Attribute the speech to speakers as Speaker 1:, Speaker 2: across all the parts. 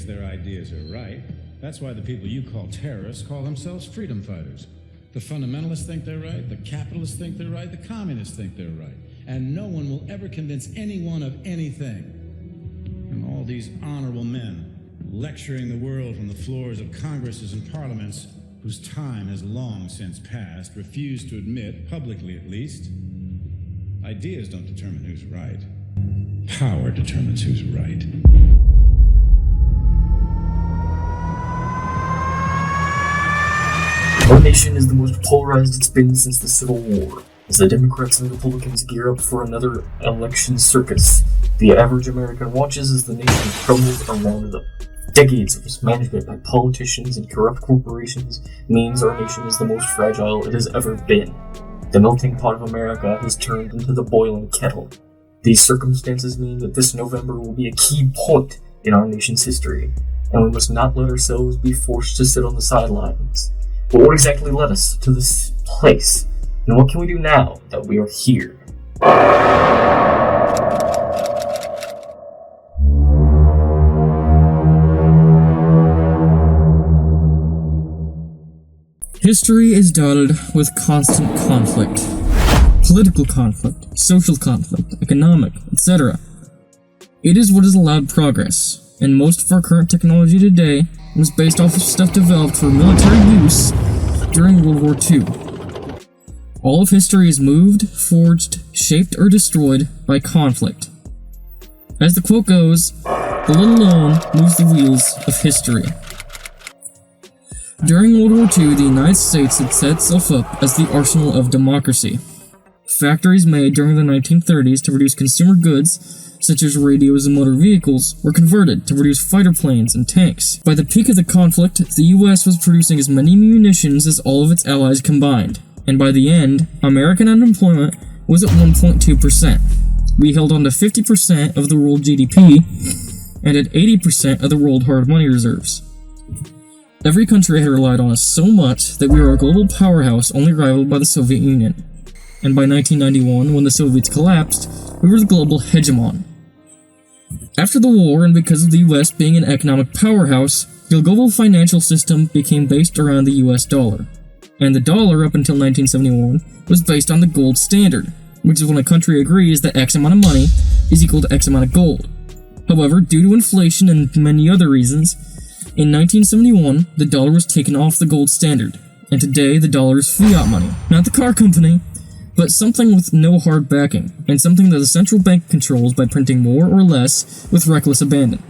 Speaker 1: thinks their ideas are right. That's why the people you call terrorists call themselves freedom fighters. The fundamentalists think they're right, the capitalists think they're right, the communists think they're right. And no one will ever convince anyone of anything. And all these honorable men lecturing the world from the floors of Congresses and parliaments whose time has long since passed refuse to admit, publicly at least, ideas don't determine who's right. Power determines who's right.
Speaker 2: Our nation is the most polarized it's been since the Civil War. As the Democrats and Republicans gear up for another election circus, the average American watches as the nation crumbles around them. Decades of mismanagement by politicians and corrupt corporations means our nation is the most fragile it has ever been. The melting pot of America has turned into the boiling kettle. These circumstances mean that this November will be a key point in our nation's history, and we must not let ourselves be forced to sit on the sidelines. But what exactly led us to this place? And what can we do now that we are here?
Speaker 3: History is dotted with constant conflict. Political conflict, social conflict, economic, etc. It is what has allowed progress, and most of our current technology today was based off of stuff developed for military use during World War II. All of history is moved, forged, shaped, or destroyed by conflict. As the quote goes, the little alone moves the wheels of history. During World War II, the United States had set itself up as the arsenal of democracy. Factories made during the 1930s to produce consumer goods, such as radios and motor vehicles, were converted to produce fighter planes and tanks. By the peak of the conflict, the US was producing as many munitions as all of its allies combined, and by the end, American unemployment was at 1.2%. We held on to 50% of the world GDP, and at 80% of the world hard money reserves. Every country had relied on us so much that we were a global powerhouse only rivaled by the Soviet Union. And by 1991, when the Soviets collapsed, we were the global hegemon. After the war, and because of the US being an economic powerhouse, the global financial system became based around the US dollar. And the dollar, up until 1971, was based on the gold standard, which is when a country agrees that X amount of money is equal to X amount of gold. However, due to inflation and many other reasons, in 1971, the dollar was taken off the gold standard, and today the dollar is fiat money. Not the car company, but something with no hard backing, and something that the central bank controls by printing more or less with reckless abandon.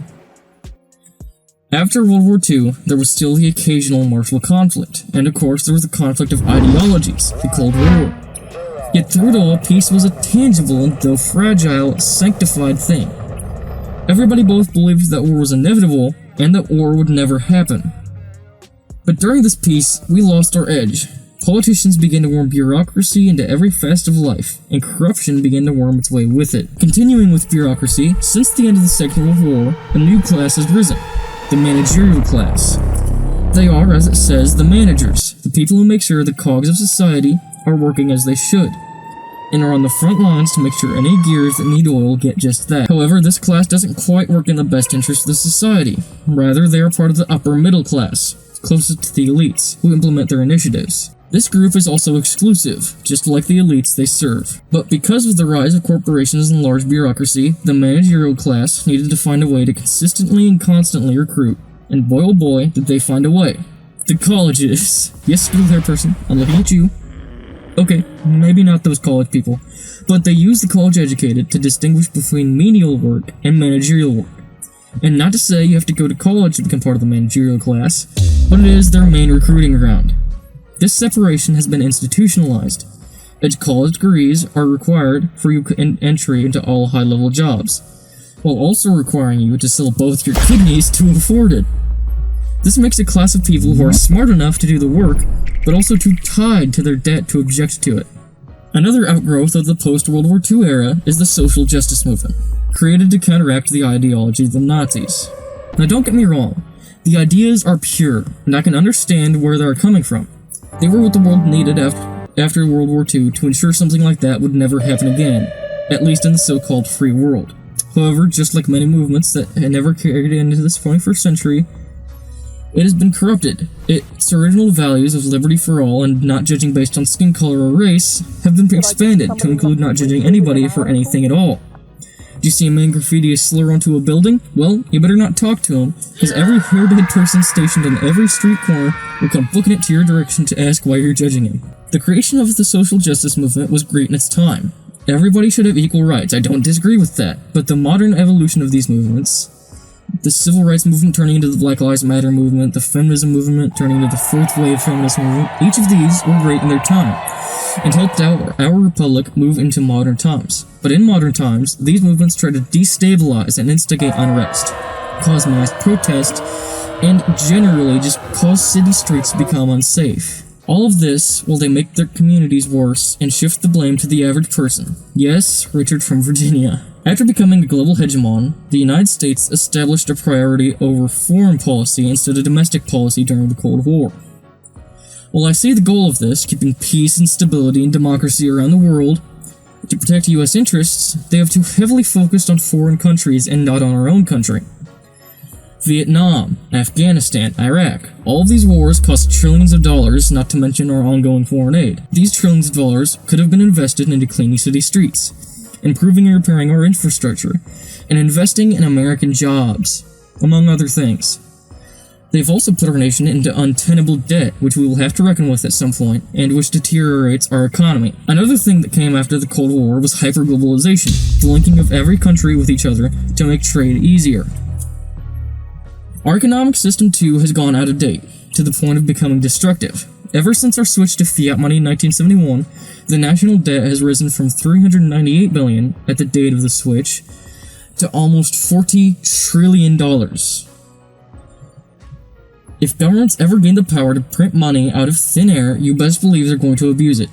Speaker 3: After World War II, there was still the occasional martial conflict, and of course there was the conflict of ideologies, the Cold War. Yet through it all, peace was a tangible and, though fragile, sanctified thing. Everybody both believed that war was inevitable, and that war would never happen. But during this peace, we lost our edge. Politicians began to worm bureaucracy into every facet of life, and corruption began to worm its way with it. Continuing with bureaucracy, since the end of the Second World War, a new class has risen, the managerial class. They are, as it says, the managers, the people who make sure the cogs of society are working as they should, and are on the front lines to make sure any gears that need oil get just that. However, this class doesn't quite work in the best interest of the society. Rather, they are part of the upper middle class, closest to the elites, who implement their initiatives. This group is also exclusive, just like the elites they serve. But because of the rise of corporations and large bureaucracy, the managerial class needed to find a way to consistently and constantly recruit. And boy oh boy, did they find a way. The colleges. Yes, school hair person, I'm looking at you. Okay, maybe not those college people, but they use the college-educated to distinguish between menial work and managerial work. And not to say you have to go to college to become part of the managerial class, but it is their main recruiting ground. This separation has been institutionalized, as college degrees are required for your entry into all high-level jobs, while also requiring you to sell both your kidneys to afford it. This makes a class of people who are smart enough to do the work, but also too tied to their debt to object to it. Another outgrowth of the post-World War II era is the social justice movement, created to counteract the ideology of the Nazis. Now don't get me wrong, the ideas are pure, and I can understand where they're coming from. They were what the world needed after World War II to ensure something like that would never happen again, at least in the so-called free world. However, just like many movements that had never carried into this 21st century, it has been corrupted. Its original values of liberty for all and not judging based on skin color or race have been expanded to include not judging anybody for anything at all. Do you see a man graffiti a slur onto a building? Well, you better not talk to him, because every hair-dead person stationed on every street corner will come booking it to your direction to ask why you're judging him. The creation of the social justice movement was great in its time. Everybody should have equal rights, I don't disagree with that, but the modern evolution of these movements, the civil rights movement turning into the Black Lives Matter movement, the feminism movement turning into the fourth wave feminist movement, each of these were great in their time, and helped our republic move into modern times. But in modern times, these movements try to destabilize and instigate unrest, cause mass protest, and generally just cause city streets to become unsafe. All of this while they make their communities worse and shift the blame to the average person. Yes, Richard from Virginia. After becoming a global hegemon, the United States established a priority over foreign policy instead of domestic policy during the Cold War. While I see the goal of this, keeping peace and stability and democracy around the world, to protect US interests, they have too heavily focused on foreign countries and not on our own country. Vietnam, Afghanistan, Iraq, all of these wars cost trillions of dollars, not to mention our ongoing foreign aid. These trillions of dollars could have been invested into cleaning city streets, improving and repairing our infrastructure, and investing in American jobs, among other things. They've also put our nation into untenable debt, which we will have to reckon with at some point, and which deteriorates our economy. Another thing that came after the Cold War was hyperglobalization, the linking of every country with each other to make trade easier. Our economic system, too, has gone out of date, to the point of becoming destructive. Ever since our switch to fiat money in 1971, the national debt has risen from $398 billion at the date of the switch to almost $40 trillion. If governments ever gain the power to print money out of thin air, you best believe they're going to abuse it.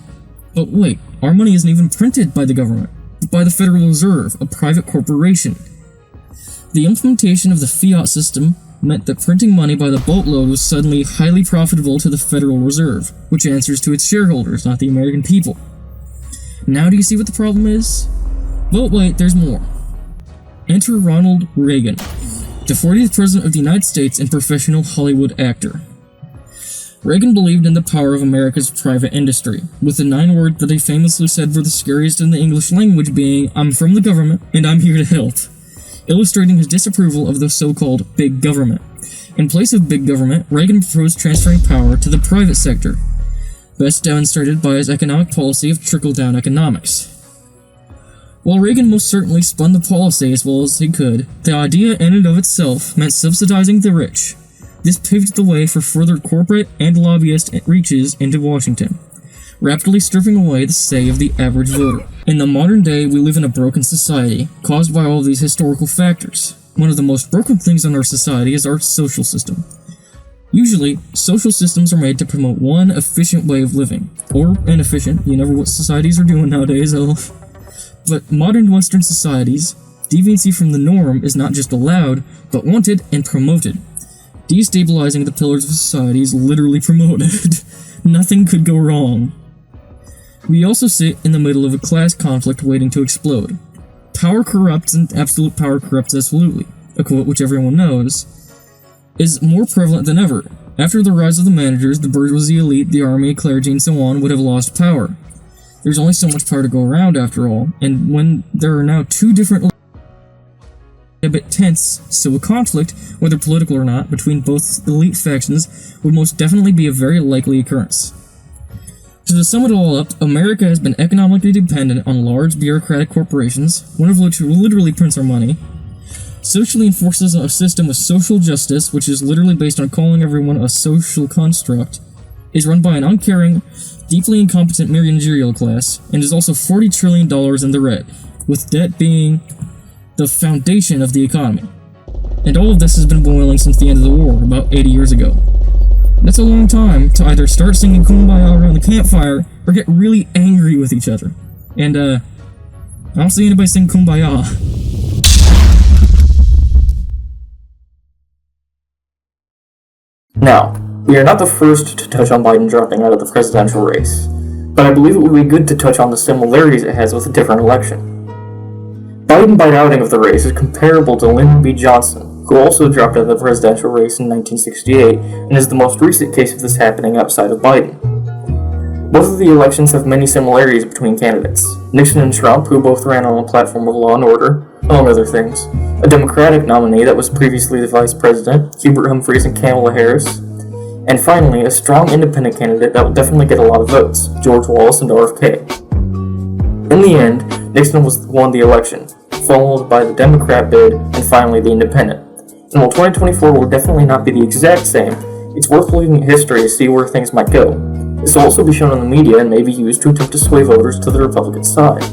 Speaker 3: But wait, our money isn't even printed by the government, but by the Federal Reserve, a private corporation. The implementation of the fiat system meant that printing money by the boatload was suddenly highly profitable to the Federal Reserve, which answers to its shareholders, not the American people. Now do you see what the problem is? But wait, there's more. Enter Ronald Reagan, the 40th President of the United States and professional Hollywood actor. Reagan believed in the power of America's private industry, with the 9 words that he famously said were the scariest in the English language being, "I'm from the government, and I'm here to help," illustrating his disapproval of the so-called big government. In place of big government, Reagan proposed transferring power to the private sector, best demonstrated by his economic policy of trickle-down economics. While Reagan most certainly spun the policy as well as he could, the idea in and of itself meant subsidizing the rich. This paved the way for further corporate and lobbyist reaches into Washington, rapidly stripping away the say of the average voter. In the modern day, we live in a broken society, caused by all of these historical factors. One of the most broken things in our society is our social system. Usually, social systems are made to promote one efficient way of living, or inefficient, you never know what societies are doing nowadays, But modern Western societies, deviancy from the norm is not just allowed, but wanted and promoted. Destabilizing the pillars of society is literally promoted. Nothing could go wrong. We also sit in the middle of a class conflict waiting to explode. Power corrupts and absolute power corrupts absolutely, a quote which everyone knows, is more prevalent than ever. After the rise of the managers, the bourgeoisie elite, the army, clergy, and so on would have lost power. There's only so much power to go around after all, and when there are now 2 different a bit tense, so a conflict, whether political or not, between both elite factions would most definitely be a very likely occurrence. So to sum it all up, America has been economically dependent on large bureaucratic corporations, one of which literally prints our money, socially enforces a system of social justice, which is literally based on calling everyone a social construct, is run by an uncaring, deeply incompetent managerial class, and is also $40 trillion in the red, with debt being the foundation of the economy. And all of this has been boiling since the end of the war, about 80 years ago. That's a long time to either start singing Kumbaya around the campfire, or get really angry with each other. And, I don't see anybody sing Kumbaya.
Speaker 2: Now, we are not the first to touch on Biden dropping out of the presidential race, but I believe it would be good to touch on the similarities it has with a different election. Biden outing of the race is comparable to Lyndon B. Johnson, who also dropped out of the presidential race in 1968 and is the most recent case of this happening outside of Biden. Both of the elections have many similarities between candidates. Nixon and Trump, who both ran on a platform of law and order, among other things. A Democratic nominee that was previously the vice president, Hubert Humphreys and Kamala Harris. And finally, a strong independent candidate that will definitely get a lot of votes, George Wallace and RFK. In the end, Nixon won the election, followed by the Democrat bid, and finally the independent. And while 2024 will definitely not be the exact same, it's worth looking at history to see where things might go. This will also be shown on the media and may be used to attempt to sway voters to the Republican side.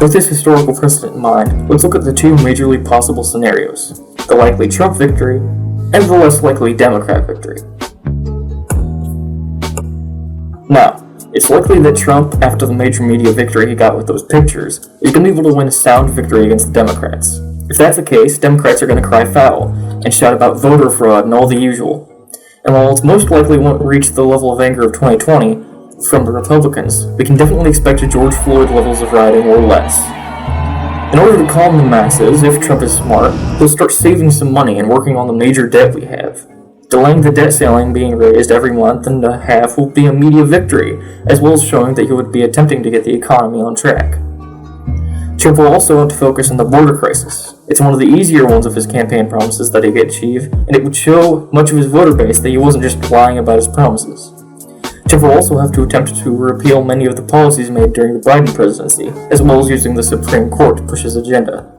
Speaker 2: With this historical precedent in mind, let's look at the two majorly possible scenarios, the likely Trump victory and the less likely Democrat victory. Now, it's likely that Trump, after the major media victory he got with those pictures, is going to be able to win a sound victory against the Democrats. If that's the case, Democrats are going to cry foul and shout about voter fraud and all the usual. And while it's most likely won't reach the level of anger of 2020 from the Republicans, we can definitely expect a George Floyd levels of rioting or less. In order to calm the masses, if Trump is smart, he'll start saving some money and working on the major debt we have. Delaying the debt ceiling being raised every month and a half will be a media victory, as well as showing that he would be attempting to get the economy on track. Trump will also want to focus on the border crisis. It's one of the easier ones of his campaign promises that he could achieve, and it would show much of his voter base that he wasn't just lying about his promises. Trump will also have to attempt to repeal many of the policies made during the Biden presidency, as well as using the Supreme Court to push his agenda.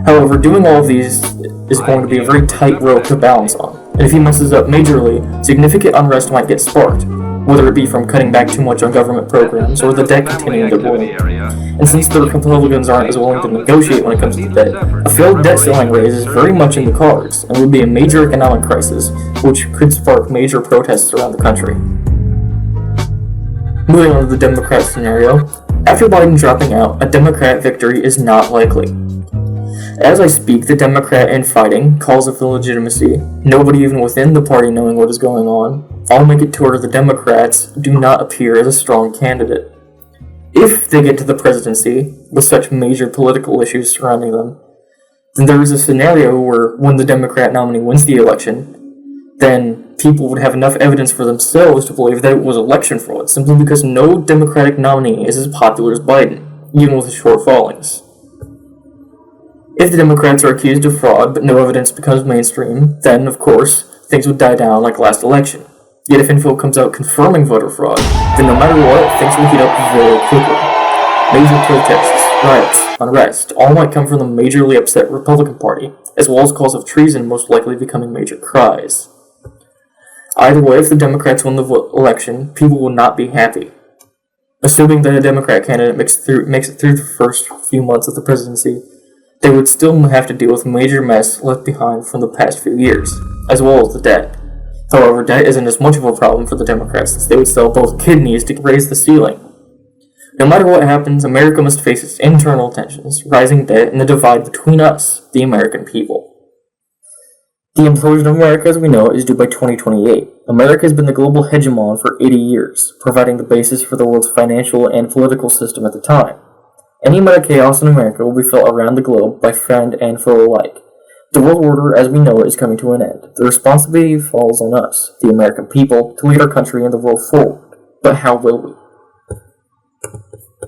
Speaker 2: However, doing all of these is going to be a very tight rope to balance on, and if he messes up majorly, significant unrest might get sparked, whether it be from cutting back too much on government programs or the debt continuing to grow. And since the Republicans aren't as willing to negotiate when it comes to debt, a failed debt ceiling raise is very much in the cards and would be a major economic crisis, which could spark major protests around the country. Moving on to the Democrat scenario, after Biden dropping out, a Democrat victory is not likely. As I speak, the Democrat infighting, calls of illegitimacy, nobody even within the party knowing what is going on, all make it to where the Democrats do not appear as a strong candidate. If they get to the presidency, with such major political issues surrounding them, then there is a scenario where when the Democrat nominee wins the election, then people would have enough evidence for themselves to believe that it was election fraud, simply because no Democratic nominee is as popular as Biden, even with his short followings. If the Democrats are accused of fraud but no evidence becomes mainstream, then, of course, things would die down like last election. Yet if info comes out confirming voter fraud, then no matter what, things will heat up very quickly. Major protests, riots, unrest, all might come from the majorly upset Republican Party, as well as calls of treason most likely becoming major cries. Either way, if the Democrats win the election, people will not be happy. Assuming that a Democrat candidate makes it through the first few months of the presidency, they would still have to deal with major mess left behind from the past few years, as well as the debt. However, debt isn't as much of a problem for the Democrats since they would sell both kidneys to raise the ceiling. No matter what happens, America must face its internal tensions, rising debt, and the divide between us, the American people. The implosion of America as we know it is due by 2028. America has been the global hegemon for 80 years, providing the basis for the world's financial and political system at the time. Any amount of chaos in America will be felt around the globe by friend and foe alike. The world order as we know it is coming to an end. The responsibility falls on us, the American people, to lead our country and the world forward. But how will we?